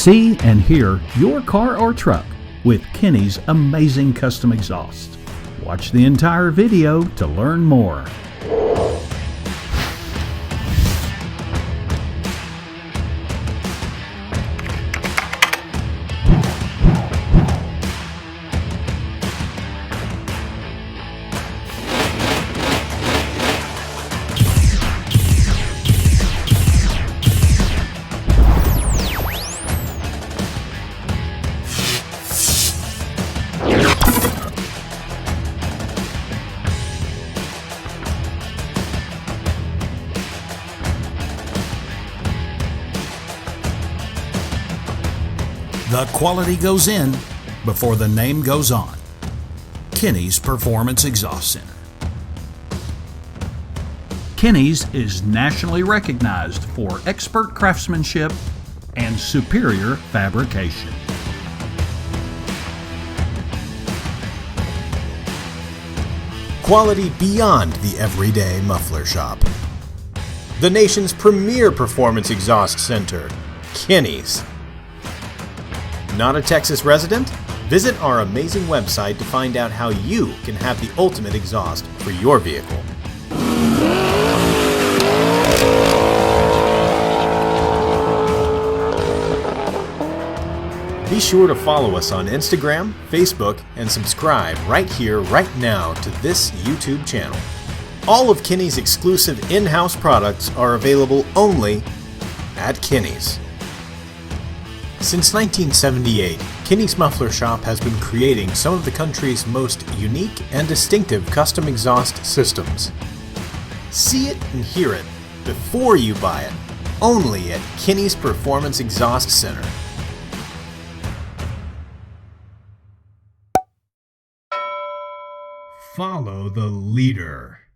See and hear your car or truck with Kinney's amazing custom exhaust. Watch the entire video to learn more. The quality goes in before the name goes on. Kinney's Performance Exhaust Center. Kinney's is nationally recognized for expert craftsmanship and superior fabrication. Quality beyond the everyday muffler shop. The nation's premier performance exhaust center, Kinney's. Not a Texas resident? Visit our amazing website to find out how you can have the ultimate exhaust for your vehicle. Be sure to follow us on Instagram, Facebook, and subscribe right here, right now to this YouTube channel. All of Kinney's exclusive in-house products are available only at Kinney's. Since 1978, Kinney's Muffler Shop has been creating some of the country's most unique and distinctive custom exhaust systems. See it and hear it before you buy it, only at Kinney's Performance Exhaust Center. Follow the leader.